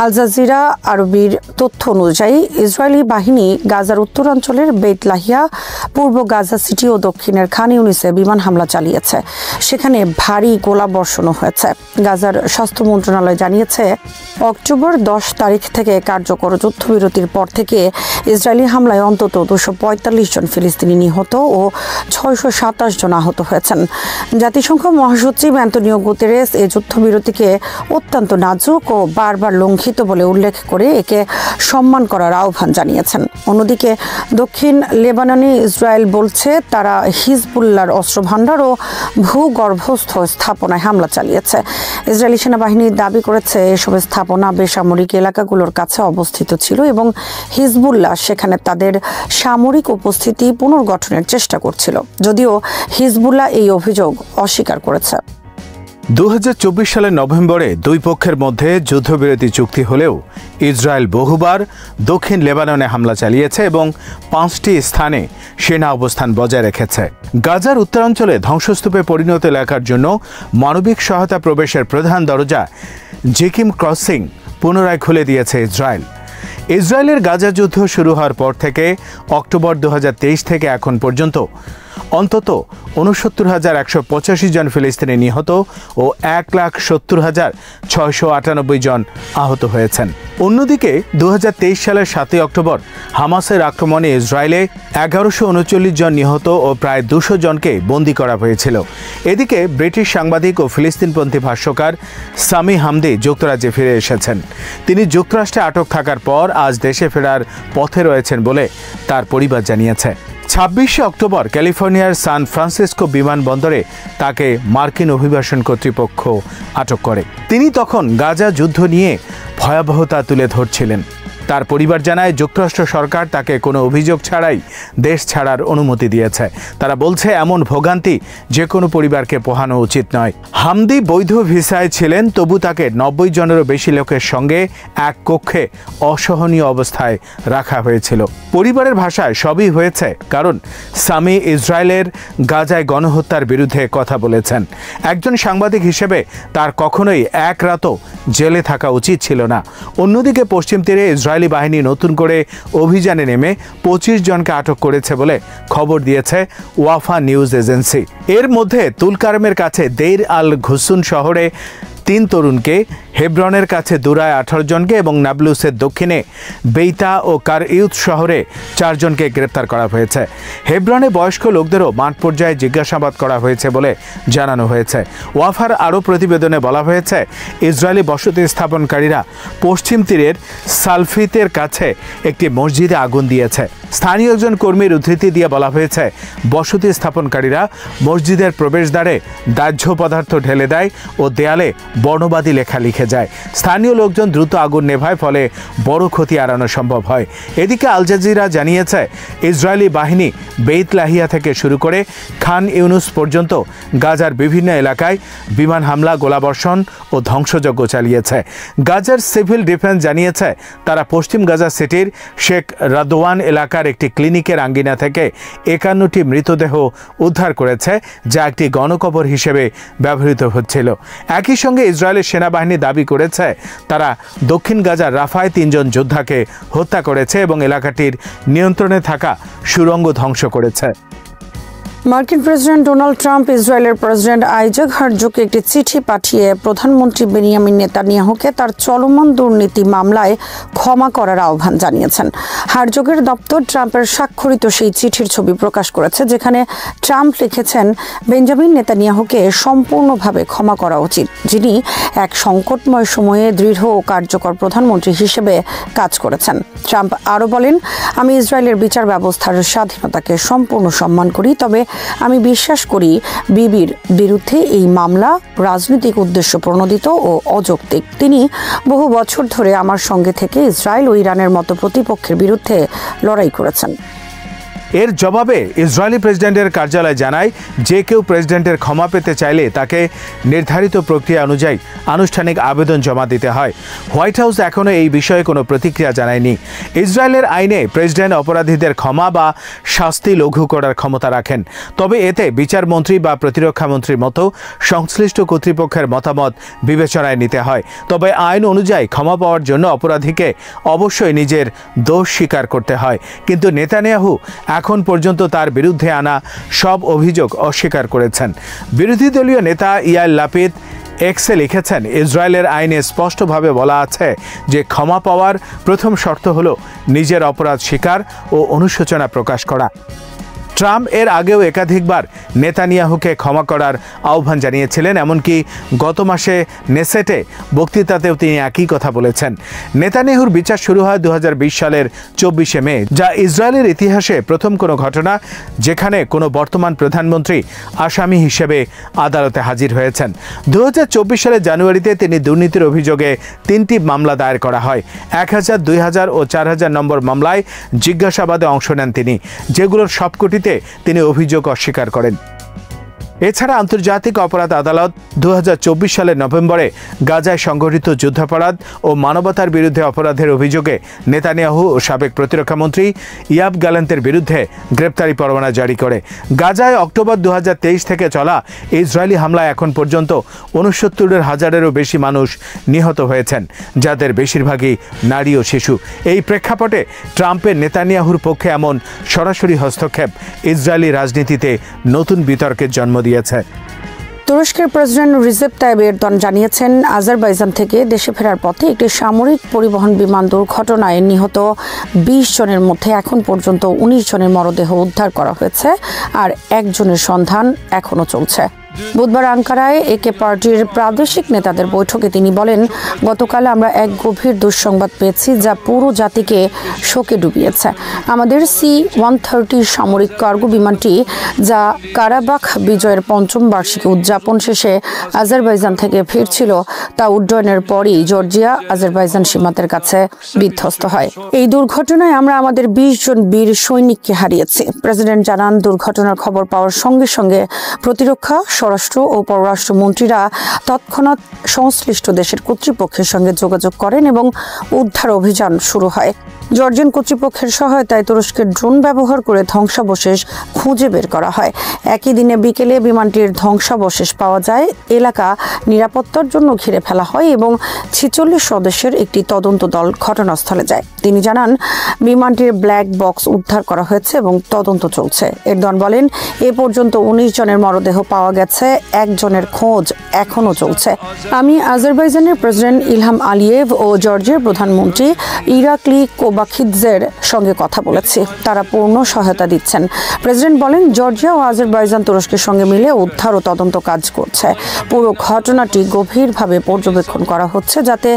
আল জাজিরা আরবির তথ্য অনুযায়ী ইসরায়েলি বাহিনী গাজার উত্তরাঞ্চলের বেত লাহিয়া, পূর্ব গাজা সিটি ও দক্ষিণের খান ইউনিসে বিমান হামলা চালিয়েছে। সেখানে ভারী গোলাবর্ষণও হয়েছে। গাজার স্বাস্থ্য মন্ত্রণালয় জানিয়েছে, অক্টোবর 10 তারিখ থেকে কার্যকর যুদ্ধবিরতির পর থেকে ইসরায়েলি হামলায় অন্তত 245 জন ফিলিস্তিনি নিহত ও 627 জন আহত হয়েছেন। জাতিসংঘ মহাসচিব অ্যান্তোনিও গুতেরেস এই যুদ্ধবিরতিকে অত্যন্ত নাজুক ও বারবার লঙ্ঘিত বলে উল্লেখ করে একে সম্মান করার আহ্বান জানিয়েছেন। অন্যদিকে দক্ষিণ লেবাননে ইসরায়েল বলছে তারা হিজবুল্লাহর অস্ত্রভাণ্ডার ও ভূগর্ভস্থ স্থাপনায় হামলা চালিয়েছে। ইসরায়েলি সেনাবাহিনী দাবি করেছে এসব স্থাপনা বেসামরিক এলাকাগুলোর কাছে অবস্থিত ছিল এবং হিজবুল্লাহ সেখানে তাদের সামরিক উপস্থিতি পুনর্গঠনের চেষ্টা করছিল, যদিও হিজবুল্লাহ এই অভিযোগ অস্বীকার করেছে। 2024 সালের নভেম্বরে দুই পক্ষের মধ্যে যুদ্ধবিরতি চুক্তি হলেও ইসরায়েল বহুবার দক্ষিণ লেবাননে হামলা চালিয়েছে এবং 5টি স্থানে সেনা অবস্থান বজায় রেখেছে। গাজার উত্তরাঞ্চলে ধ্বংসস্তূপে পরিণত এলাকার জন্য মানবিক সহায়তা প্রবেশের প্রধান দরজা জিকিম ক্রসিং পুনরায় খুলে দিয়েছে ইসরায়েল। ইসরায়েলের গাজা যুদ্ধ শুরু হওয়ার পর থেকে অক্টোবর 2023 থেকে এখন পর্যন্ত অন্তত ৬৯,১৮৫ জন ফিলিস্তিনি নিহত ও ১,৭০,৬৯৮ জন আহত হয়েছেন। অন্যদিকে ২০২৩ সালের ৭ অক্টোবর হামাসের আক্রমণে ইসরায়েলে ১১৩৯ জন নিহত ও প্রায় ২০০ জনকে বন্দী করা হয়েছিল। এদিকে ব্রিটিশ সাংবাদিক ও ফিলিস্তিনপন্থী ভাষ্যকার সামি হামদি যুক্তরাজ্যে ফিরে এসেছেন। তিনি যুক্তরাষ্ট্রে আটক থাকার পর আজ দেশে ফেরার পথে রয়েছেন বলে তার পরিবার জানিয়েছে। ২৬ অক্টোবর ক্যালিফোর্নিয়ার সান ফ্রান্সিসকো বিমানবন্দরে তাকে মার্কিন অভিবাসন কর্তৃপক্ষ আটক করে। তিনি তখন গাজা যুদ্ধ নিয়ে ভয়াবহতা তুলে ধরছিলেন। তার পরিবার জানায় যুক্তরাষ্ট্র সরকার তাকে কোনো অভিযোগ ছাড়াই দেশ ছাড়ার অনুমতি দিয়েছে। তারা বলছে এমন ভোগান্তি যে কোনো পরিবারকে পোহানো উচিত নয়। হামদি বৈধ ভিসায় ছিলেন, তবু তাকে ৯০ জনেরও বেশি লোকের সঙ্গে এক কক্ষে অসহনীয় অবস্থায় রাখা হয়েছিল। পরিবারের ভাষায় সবই হয়েছে কারণ সামি ইসরায়েলের গাজায় গণহত্যার বিরুদ্ধে কথা বলেছেন। একজন সাংবাদিক হিসেবে তার কখনোই এক রাতও জেলে থাকা উচিত ছিল না। অন্যদিকে পশ্চিম তীরে ইসরায়েলি বাহিনী নতুন করে অভিযানে নেমে ২৫ জনকে আটক করেছে বলে খবর দিয়েছে ওয়াফা নিউজ এজেন্সি। এর মধ্যে তুলকারমের কাছে দেইর আল ঘুসুন শহরে ৩ তরুণকে, হেব্রনের কাছে দুরায় ১৮ জনকে এবং নাবলুসের দক্ষিণে বেইতা ও কারইউত শহরে ৪ জনকে গ্রেপ্তার করা হয়েছে। হেব্রনে বয়স্ক লোকদেরও মাঠ পর্যায়ে জিজ্ঞাসাবাদ করা হয়েছে বলে জানানো হয়েছে। ওয়াফার আরও প্রতিবেদনে বলা হয়েছে, ইসরায়েলি বসতি স্থাপনকারীরা পশ্চিম তীরের সালফিতের কাছে একটি মসজিদে আগুন দিয়েছে। স্থানীয় একজন কর্মীর উদ্ধৃতি দিয়ে বলা হয়েছে, বসতি স্থাপনকারীরা মসজিদের প্রবেশদ্বারে দাহ্য পদার্থ ঢেলে দেয় ও দেয়ালে বর্ণবাদী লেখা লিখে যায়। স্থানীয় লোকজন দ্রুত আগুন নেভায়, ফলে বড় ক্ষতি এড়ানো সম্ভব হয়। এদিকে আল জাজিরা জানিয়েছে, ইসরায়েলি বাহিনী বেইত লাহিয়া থেকে শুরু করে খান ইউনুস পর্যন্ত গাজার বিভিন্ন এলাকায় বিমান হামলা, গোলাবর্ষণ ও ধ্বংসযজ্ঞ চালিয়েছে। গাজার সিভিল ডিফেন্স জানিয়েছে, তারা পশ্চিম গাজা সিটির শেখ রাদওয়ান এলাকার একটি ক্লিনিকের আঙ্গিনা থেকে ৫১টি মৃতদেহ উদ্ধার করেছে, যা একটি গণকবর হিসেবে ব্যবহৃত হচ্ছিল। একই সঙ্গে ইসরায়েলের সেনাবাহিনী দাবি করেছে, তারা দক্ষিণ গাজার রাফায় ৩ জন যোদ্ধাকে হত্যা করেছে এবং এলাকাটির নিয়ন্ত্রণে থাকা সুড়ঙ্গ ধ্বংস করেছে। মার্কিন প্রেসিডেন্ট ডোনাল্ড ট্রাম্প ইসরায়েলের প্রেসিডেন্ট আইজাক হারজোগকে একটি চিঠি পাঠিয়ে প্রধানমন্ত্রী বেনিয়ামিন নেতানিয়াহুকে তার চলমান দুর্নীতি মামলায় ক্ষমা করার আহ্বান জানিয়েছেন। হারজোগের দপ্তর ট্রাম্পের স্বাক্ষরিত সেই চিঠির ছবি প্রকাশ করেছে, যেখানে ট্রাম্প লিখেছেন, বেঞ্জামিন নেতানিয়াহুকে সম্পূর্ণভাবে ক্ষমা করা উচিত, যিনি এক সংকটময় সময়ে দৃঢ় ও কার্যকর প্রধানমন্ত্রী হিসেবে কাজ করেছেন। ট্রাম্প আরও বলেন, আমি ইসরায়েলের বিচার ব্যবস্থার স্বাধীনতাকে সম্পূর্ণ সম্মান করি, তবে আমি বিশ্বাস করি বিবির বিরুদ্ধে এই মামলা রাজনৈতিক উদ্দেশ্য প্রণোদিত ও অযৌক্তিক। তিনি বহু বছর ধরে আমার সঙ্গে থেকে ইসরায়েল ও ইরানের মতো প্রতিপক্ষের বিরুদ্ধে লড়াই করেছেন। এর জবাবে ইসরায়েলি প্রেসিডেন্টের কার্যালয় জানায়, যে কেউ প্রেসিডেন্টের ক্ষমা পেতে চাইলে তাকে নির্ধারিত প্রক্রিয়া অনুযায়ী আনুষ্ঠানিক আবেদন জমা দিতে হয়। হোয়াইট হাউস এখনও এই বিষয়ে কোনো প্রতিক্রিয়া জানায়নি। ইসরায়েলের আইনে প্রেসিডেন্ট অপরাধীদের ক্ষমা বা শাস্তি লঘু করার ক্ষমতা রাখেন, তবে এতে বিচারমন্ত্রী বা প্রতিরক্ষা মন্ত্রীর মতো সংশ্লিষ্ট কর্তৃপক্ষের মতামত বিবেচনায় নিতে হয়। তবে আইন অনুযায়ী ক্ষমা পাওয়ার জন্য অপরাধীকে অবশ্যই নিজের দোষ স্বীকার করতে হয়। কিন্তু নেতানিয়াহু এখন পর্যন্ত তার বিরুদ্ধে আনা সব অভিযোগ অস্বীকার করেছেন। বিরোধী দলীয় নেতা ইয়ার লাপিদ এক্সে লিখেছেন, ইসরায়েলের আইনে স্পষ্টভাবে বলা আছে যে ক্ষমা পাওয়ার প্রথম শর্ত হল নিজের অপরাধ স্বীকার ও অনুশোচনা প্রকাশ করা। ট্রাম্প এর আগেও একাধিকবার নেতানিয়াহুকে ক্ষমা করার আহ্বান জানিয়েছিলেন, এমনকি গত মাসে নেসেটে বক্তৃতাতেও তিনি একই কথা বলেছেন। নেতানিয়াহুর বিচার শুরু হয় ২০২০ সালের ২৪শে মে, যা ইসরায়েলের ইতিহাসে প্রথম কোনো ঘটনা যেখানে কোনো বর্তমান প্রধানমন্ত্রী আসামি হিসেবে আদালতে হাজির হয়েছেন। ২০২৪ সালের জানুয়ারিতে তিনি দুর্নীতির অভিযোগে ৩টি মামলা দায়ের করা হয়। ১,০০০, ২,০০০ ও ৪,০০০ নম্বর মামলায় জিজ্ঞাসাবাদে অংশ নেন তিনি, যেগুলোর সবকটিতে তিনি অভিযোগ অস্বীকার করেন। এছাড়া আন্তর্জাতিক অপরাধ আদালত 2024 সালের নভেম্বরে গাজায় সংঘটিত যুদ্ধাপরাধ ও মানবতার বিরুদ্ধে অপরাধের অভিযোগে নেতানিয়াহু ও সাবেক প্রতিরক্ষামন্ত্রী ইয়াব গ্যালেন্টের বিরুদ্ধে গ্রেপ্তারি পরোয়ানা জারি করে। গাজায় অক্টোবর 2023 থেকে চলা ইসরায়েলি হামলায় এখন পর্যন্ত 69,000-এরও বেশি মানুষ নিহত হয়েছেন, যাদের বেশিরভাগই নারী ও শিশু। এই প্রেক্ষাপটে ট্রাম্পের নেতানিয়াহুর পক্ষে এমন সরাসরি হস্তক্ষেপ ইসরায়েলি রাজনীতিতে নতুন বিতর্কের জন্ম দিয়েছে। তুরস্কের প্রেসিডেন্ট রিসেপ তাইয়েপ এরদোয়ান জানিয়েছেন, আজারবাইজান থেকে দেশে ফেরার পথে একটি সামরিক পরিবহন বিমান দুর্ঘটনায় নিহত 20 জনের মধ্যে এখন পর্যন্ত 19 জনের মরদেহ উদ্ধার করা হয়েছে, আর একজনের সন্ধান এখনও চলছে। বুধবার আঙ্কারায় একে পার্টির প্রাদেশিক নেতাদের বৈঠকে তিনি বলেন, গতকাল আমরা এক গভীর দুঃসংবাদ পেয়েছি যা পুরো জাতিকে শোকে ডুবিয়েছে। আমাদের C-130 সামরিক কার্গো বিমানটি, যা কারাবাখ বিজয়ের 5ম বার্ষিকী উদযাপন শেষে আজারবাইজান থেকে ফিরছিল, তা উড্ডয়নের পরই জর্জিয়া আজারবাইজান সীমান্তের কাছে বিধ্বস্ত হয়। এই দুর্ঘটনায় আমরা আমাদের 20 জন বীর সৈনিককে হারিয়েছি। প্রেসিডেন্ট জানান, দুর্ঘটনার খবর পাওয়ার সঙ্গে সঙ্গে প্রতিরক্ষা, স্বরাষ্ট্র ও পররাষ্ট্র মন্ত্রীরা তৎক্ষণাৎ সংশ্লিষ্ট দেশের কর্তৃপক্ষের সঙ্গে যোগাযোগ করেন এবং উদ্ধার অভিযান শুরু হয়। জর্জিয়ান কর্তৃপক্ষের সহায়তায় তুরস্কের ড্রোন ব্যবহার করে ধ্বংসাবশেষ খুঁজে বের করা হয়। একই দিনে বিকেলে বিমানটির ধ্বংসাবশেষ পাওয়া যায়। এলাকা নিরাপত্তার জন্য ঘিরে ফেলা হয় এবং 46 সদস্যের একটি তদন্ত দল ঘটনাস্থলে যায়। তিনি জানান, বিমানটির ব্ল্যাক বক্স উদ্ধার করা হয়েছে এবং তদন্ত চলছে। এরদোয়ান বলেন, এ পর্যন্ত 19 জনের মরদেহ পাওয়া গেছে, একজনের খোঁজ এখনও চলছে। আমি আজারবাইজানের প্রেসিডেন্ট ইলহাম আলিয়েভ ও জর্জিয়ার প্রধানমন্ত্রী ইরাকলি কোবাখিদজের সঙ্গে কথা বলেছি, তারা পূর্ণ সহায়তা দিচ্ছেন। প্রেসিডেন্ট বলেন, জর্জিয়া ও আজারবাইজান তুরস্কের সঙ্গে মিলে উদ্ধার ও তদন্ত কাজ করছে। পুরো ঘটনাটি গভীরভাবে পর্যবেক্ষণ করা হচ্ছে যাতে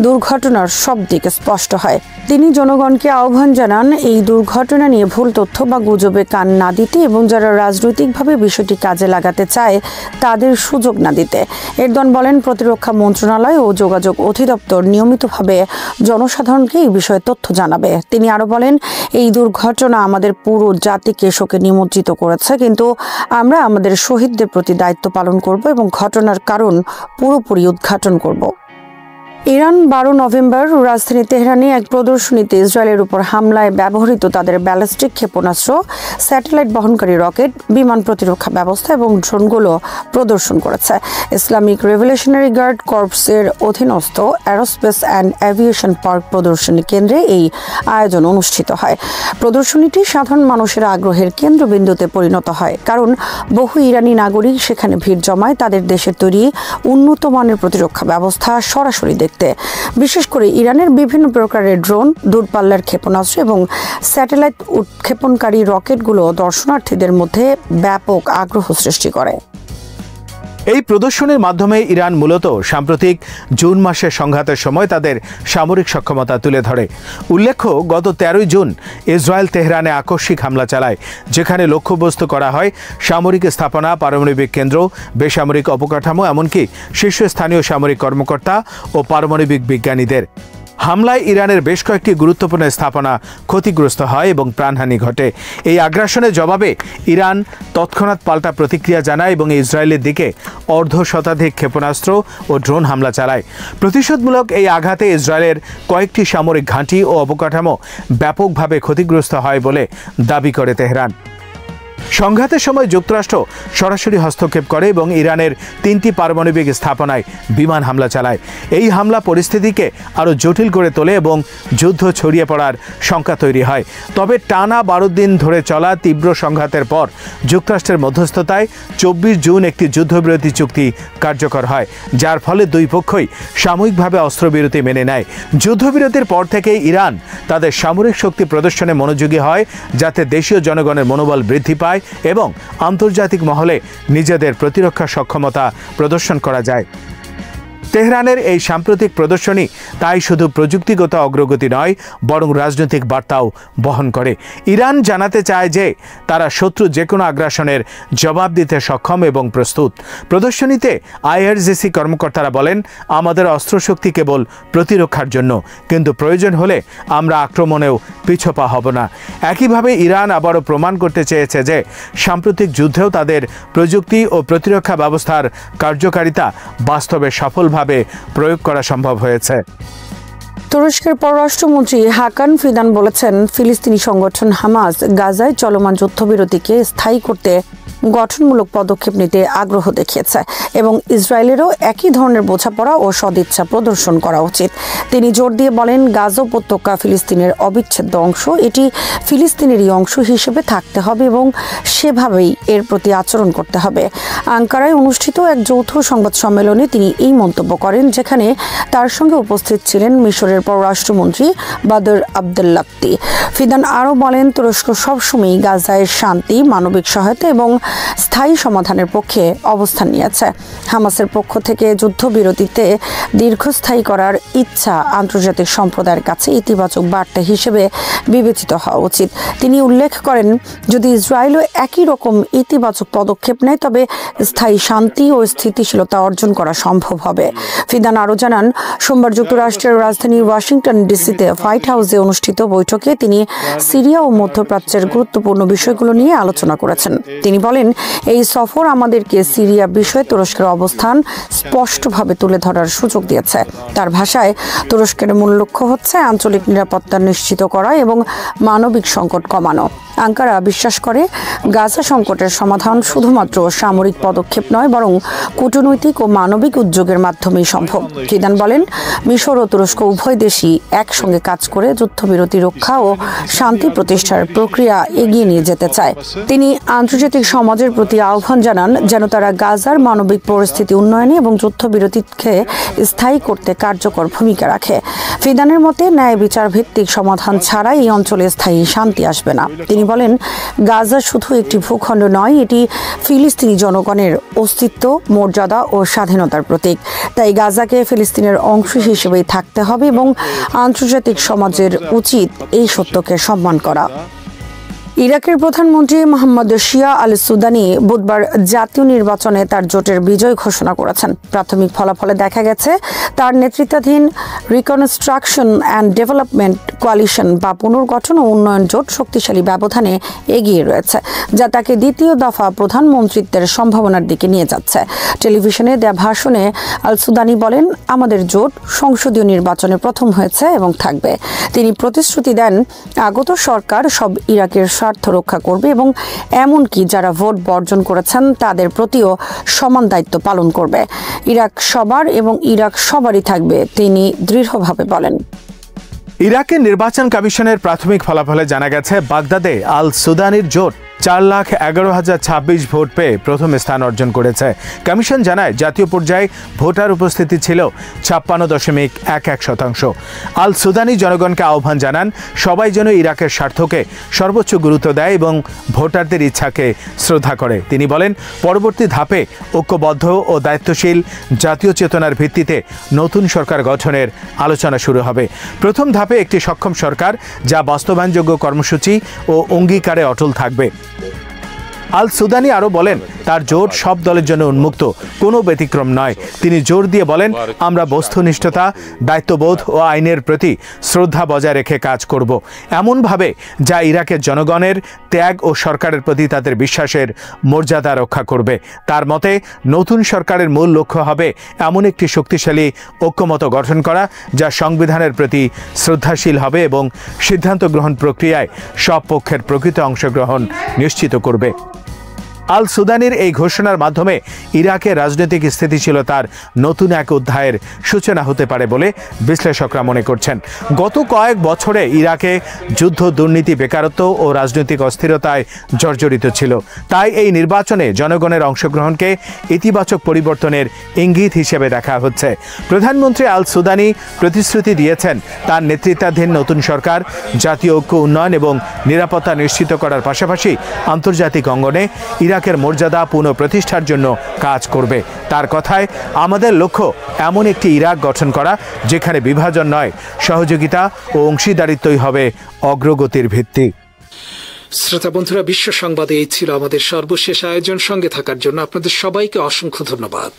দুর্ঘটনার সব দিক স্পষ্ট হয়। তিনি জনগণকে আহ্বান জানান, এই দুর্ঘটনা নিয়ে ভুল তথ্য বা গুজবে কান না দিতে এবং যারা রাজনৈতিকভাবে বিষয়টি কাজে লাগাতে চায় তাদের সুযোগ না দিতে। এরদোয়ান বলেন, প্রতিরক্ষা মন্ত্রণালয় ও যোগাযোগ অধিদপ্তর নিয়মিতভাবে জনসাধারণকে এই বিষয়ে তথ্য জানাবে। তিনি আরও বলেন, এই দুর্ঘটনা আমাদের পুরো জাতিকে শোকে নিমজ্জিত করেছে, কিন্তু আমরা আমাদের শহীদদের প্রতি দায়িত্ব পালন করব এবং ঘটনার কারণ পুরোপুরি উদ্ঘাটন করব। ইরান 12 নভেম্বর রাজধানী তেহরানে এক প্রদর্শনীতে ইসরায়েলের উপর হামলায় ব্যবহৃত তাদের ব্যালিস্টিক ক্ষেপণাস্ত্র, স্যাটেলাইট বহনকারী রকেট, বিমান প্রতিরক্ষা ব্যবস্থা এবং ড্রোনগুলো প্রদর্শন করেছে। ইসলামিক রেভলিউশনারি গার্ড কর্পসের অধীনস্থ অ্যারোস্পেস অ্যান্ড অ্যাভিয়েশন পার্ক প্রদর্শনী কেন্দ্রে এই আয়োজন অনুষ্ঠিত হয়। প্রদর্শনীটি সাধারণ মানুষের আগ্রহের কেন্দ্রবিন্দুতে পরিণত হয়, কারণ বহু ইরানি নাগরিক সেখানে ভিড় জমায় তাদের দেশের তৈরি উন্নত মানের প্রতিরক্ষা ব্যবস্থা সরাসরি দেখতে। বিশেষ করে ইরানের বিভিন্ন প্রকারের ড্রোন, দূরপাল্লার ক্ষেপণাস্ত্র এবং স্যাটেলাইট উৎক্ষেপণকারী রকেটগুলো দর্শনার্থীদের মধ্যে ব্যাপক আগ্রহ সৃষ্টি করে। এই প্রদর্শনীর মাধ্যমে ইরান মূলত সাম্প্রতিক জুন মাসের সংঘাতের সময় তাদের সামরিক সক্ষমতা তুলে ধরে। উল্লেখ্য, গত 13 জুন ইসরায়েল তেহরানে আকস্মিক হামলা চালায়, যেখানে লক্ষ্যবস্তু করা হয় সামরিক স্থাপনা, পারমাণবিক কেন্দ্র, বেসামরিক অবকাঠামো, এমনকি শীর্ষস্থানীয় সামরিক কর্মকর্তা ও পারমাণবিক বিজ্ঞানীদের। হামলায় ইরানের বেশ কয়েকটি গুরুত্বপূর্ণ স্থাপনা ক্ষতিগ্রস্ত হয় এবং প্রাণহানি ঘটে। এই আগ্রাসনের জবাবে ইরান তৎক্ষণাৎ পাল্টা প্রতিক্রিয়া জানায় এবং ইসরায়েলের দিকে অর্ধশতাধিক ক্ষেপণাস্ত্র ও ড্রোন হামলা চালায়। প্রতিশোধমূলক এই আঘাতে ইসরায়েলের কয়েকটি সামরিক ঘাঁটি ও অবকাঠামো ব্যাপকভাবে ক্ষতিগ্রস্ত হয় বলে দাবি করে তেহরান। সংঘাতের সময় যুক্তরাষ্ট্র সরাসরি হস্তক্ষেপ করে এবং ইরানের 3টি পারমাণবিক স্থাপনায় বিমান হামলা চালায়। এই হামলা পরিস্থিতিকে আরও জটিল করে তোলে এবং যুদ্ধ ছড়িয়ে পড়ার শঙ্কা তৈরি হয়। তবে টানা 12 দিন ধরে চলা তীব্র সংঘাতের পর যুক্তরাষ্ট্রের মধ্যস্থতায় 24 জুন একটি যুদ্ধবিরতি চুক্তি কার্যকর হয়, যার ফলে দুই পক্ষই সাময়িকভাবে অস্ত্রবিরতি মেনে নেয়। যুদ্ধবিরতির পর থেকেই ইরান তাদের সামরিক শক্তি প্রদর্শনে মনোযোগী হয়, যাতে দেশীয় জনগণের মনোবল বৃদ্ধি পায় এবং আন্তর্জাতিক মহলে নিজেদের প্রতিরক্ষা সক্ষমতা প্রদর্শন করা যায়। তেহরানের এই সাম্প্রতিক প্রদর্শনী তাই শুধু প্রযুক্তিগত অগ্রগতি নয়, বরং রাজনৈতিক বার্তাও বহন করে। ইরান জানাতে চায় যে তারা শত্রু যে কোনো আগ্রাসনের জবাব দিতে সক্ষম এবং প্রস্তুত। প্রদর্শনীতে আইআরজিসি কর্মকর্তারা বলেন, আমাদের অস্ত্রশক্তি কেবল প্রতিরক্ষার জন্য, কিন্তু প্রয়োজন হলে আমরা আক্রমণেও পিছপা হব না। একইভাবে ইরান আবারও প্রমাণ করতে চেয়েছে যে সাম্প্রতিক যুদ্ধেও তাদের প্রযুক্তি ও প্রতিরক্ষা ব্যবস্থার কার্যকারিতা বাস্তবে সফলভাবে প্রয়োগ করা সম্ভব হয়েছে। তুরস্কের পররাষ্ট্রমন্ত্রী হাকান ফিদান বলেছেন, ফিলিস্তিনি সংগঠন হামাস গাজায় চলমান যুদ্ধবিরতিকে স্থায়ী করতে গঠনমূলক পদক্ষেপ নিতে আগ্রহ দেখিয়েছে এবং ইসরায়েলেরও একই ধরনের বোঝাপড়া ও সদিচ্ছা প্রদর্শন করা উচিত। তিনি জোর দিয়ে বলেন, গাজা উপত্যকা ফিলিস্তিনের অবিচ্ছেদ্য অংশ, এটি ফিলিস্তিনেরই অংশ হিসেবে থাকতে হবে এবং সেভাবেই এর প্রতি আচরণ করতে হবে। আঙ্কারায় অনুষ্ঠিত এক যৌথ সংবাদ সম্মেলনে তিনি এই মন্তব্য করেন, যেখানে তার সঙ্গে উপস্থিত ছিলেন মিশরের পররাষ্ট্রমন্ত্রী বাদর আবদুল্লাতি। ফিদান আরও বলেন, তুরস্ক সবসময়ই গাজায় শান্তি, মানবিক সহায়তা এবং স্থায়ী সমাধানের পক্ষে অবস্থান নিয়েছে। হামাসের পক্ষ থেকে যুদ্ধবিরতিতে দীর্ঘস্থায়ী করার ইচ্ছা আন্তর্জাতিক সম্প্রদায়ের কাছে ইতিবাচক বার্তা হিসেবে বিবেচিত হওয়া উচিত। তিনি উল্লেখ করেন, যদি ইসরায়েলও একই রকম ইতিবাচক পদক্ষেপ নেয় তবে স্থায়ী শান্তি ও স্থিতিশীলতা অর্জন করা সম্ভব হবে। ফিদান আরও জানান, সোমবার যুক্তরাষ্ট্রের রাজধানী ওয়াশিংটন ডিসিতে হোয়াইট হাউসে অনুষ্ঠিত বৈঠকে তিনি সিরিয়া ও মধ্যপ্রাচ্যের গুরুত্বপূর্ণ বিষয়গুলো নিয়ে আলোচনা করেছেন। তিনি বলেন, এই সফর আমাদেরকে সিরিয়া বিষয়ে তুরস্কের অবস্থান স্পষ্টভাবে তুলে ধরার সুযোগ দিয়েছে। তার ভাষায়, তুরস্কের মূল লক্ষ্য হচ্ছে আঞ্চলিক নিরাপত্তা নিশ্চিত করা এবং মানবিক সংকট কমানো। আঙ্কারা বিশ্বাস করে, গাজা সংকটের সমাধান শুধুমাত্র সামরিক পদক্ষেপ নয়, বরং কূটনৈতিক ও মানবিক উদ্যোগের মাধ্যমেই সম্ভব। ফিদান বলেন, মিশর ও তুরস্ক উভয় দেশই একসঙ্গে কাজ করে যুদ্ধবিরতি রক্ষা ও শান্তি প্রতিষ্ঠার প্রক্রিয়া এগিয়ে নিয়ে যেতে চায়। তিনি আন্তর্জাতিক সমাজের প্রতি আহ্বান জানান যেন তারা গাজার মানবিক পরিস্থিতি উন্নয়নে এবং যুদ্ধবিরতিকে স্থায়ী করতে কার্যকর ভূমিকা রাখে। ফিদানের মতে, ন্যায় বিচার ভিত্তিক সমাধান ছাড়া এই অঞ্চলে স্থায়ী শান্তি আসবে না। তিনি বলেন, গাজা শুধু একটি ভূখণ্ড নয়, এটি ফিলিস্তিনি জনগণের অস্তিত্ব, মর্যাদা ও স্বাধীনতার প্রতীক। তাই গাজাকে ফিলিস্তিনের অংশ হিসেবেই থাকতে হবে এবং আন্তর্জাতিক সমাজের উচিত এই সত্যকে সম্মান করা। ইরাকের প্রধানমন্ত্রী মোহাম্মদ শিয়া আল সুদানি বুধবার জাতীয় নির্বাচনে তার জোটের বিজয় ঘোষণা করেছেন। প্রাথমিক ফলাফলে দেখা গেছে তার নেতৃত্বাধীন রিকনস্ট্রাকশন অ্যান্ড ডেভেলপমেন্ট কোয়ালিশন বা পুনর্গঠন ও উন্নয়ন জোট শক্তিশালী ব্যবধানে এগিয়ে রয়েছে, যা তাকে দ্বিতীয় দফা প্রধানমন্ত্রিত্বের সম্ভাবনার দিকে নিয়ে যাচ্ছে। টেলিভিশনে দেয়া ভাষণে আল সুদানি বলেন, আমাদের জোট সংসদীয় নির্বাচনে প্রথম হয়েছে এবং থাকবে। তিনি প্রতিশ্রুতি দেন, আগত সরকার সব ইরাকের স্বার্থ রক্ষা করবে এবং এমনকি যারা ভোট বর্জন করেছেন তাদের প্রতিও সমান দায়িত্ব পালন করবে। ইরাক সবার এবং ইরাক সবারই থাকবে, তিনি দৃঢ়ভাবে বলেন। ইরাকের নির্বাচন কমিশনের প্রাথমিক ফলাফলে জানা গেছে, বাগদাদে আল সুদানির জোট 4,11,026 ভোট পেয়ে প্রথম স্থান অর্জন করেছে। কমিশন জানায়, জাতীয় পর্যায়ে ভোটার উপস্থিতি ছিল 56.11%। আল সুদানি জনগণকে আহ্বান জানান, সবাই যেন ইরাকের স্বার্থকে সর্বোচ্চ গুরুত্ব দেয় এবং ভোটারদের ইচ্ছাকে শ্রদ্ধা করে। তিনি বলেন, পরবর্তী ধাপে ঐক্যবদ্ধ ও দায়িত্বশীল জাতীয় চেতনার ভিত্তিতে নতুন সরকার গঠনের আলোচনা শুরু হবে। প্রথম ধাপে একটি সক্ষম সরকার যা বাস্তবায়নযোগ্য কর্মসূচি ও অঙ্গীকারে অটল থাকবে। আল সুদানি আরও বলেন, তার জোট সব দলের জন্য উন্মুক্ত, কোনো ব্যতিক্রম নয়। তিনি জোর দিয়ে বলেন, আমরা বস্তুনিষ্ঠতা, দায়িত্ববোধ ও আইনের প্রতি শ্রদ্ধা বজায় রেখে কাজ করব, এমনভাবে যা ইরাকের জনগণের ত্যাগ ও সরকারের প্রতি তাদের বিশ্বাসের মর্যাদা রক্ষা করবে। তার মতে, নতুন সরকারের মূল লক্ষ্য হবে এমন একটি শক্তিশালী ঐক্যমত গঠন করা যা সংবিধানের প্রতি শ্রদ্ধাশীল হবে এবং সিদ্ধান্ত গ্রহণ প্রক্রিয়ায় সব পক্ষের প্রকৃত অংশগ্রহণ নিশ্চিত করবে। আল সুদানির এই ঘোষণার মাধ্যমে ইরাকের রাজনৈতিক স্থিতিশীলতার নতুন এক অধ্যায়ের সূচনা হতে পারে বলে বিশ্লেষকরা মনে করছেন। গত কয়েক বছরে ইরাকে যুদ্ধ, দুর্নীতি, বেকারত্ব ও রাজনৈতিক অস্থিরতায় জর্জরিত ছিল। তাই এই নির্বাচনে জনগণের অংশগ্রহণকে ইতিবাচক পরিবর্তনের ইঙ্গিত হিসেবে দেখা হচ্ছে। প্রধানমন্ত্রী আল সুদানি প্রতিশ্রুতি দিয়েছেন, তার নেতৃত্বাধীন নতুন সরকার জাতীয় ঐক্য, উন্নয়ন এবং নিরাপত্তা নিশ্চিত করার পাশাপাশি আন্তর্জাতিক অঙ্গনে ইরাক ইরাকের মর্যাদা পুনঃপ্রতিষ্ঠার জন্য কাজ করবে। তার কথায়, আমাদের লক্ষ্য এমন একটি ইরাক গঠন করা যেখানে বিভাজন নয়, সহযোগিতা ও অংশীদারিত্বই হবে অগ্রগতির ভিত্তি। শ্রোতা বন্ধুরা, বিশ্ব সংবাদে এই ছিল আমাদের সর্বশেষ আয়োজন। সঙ্গে থাকার জন্য আপনাদের সবাইকে অসংখ্য ধন্যবাদ।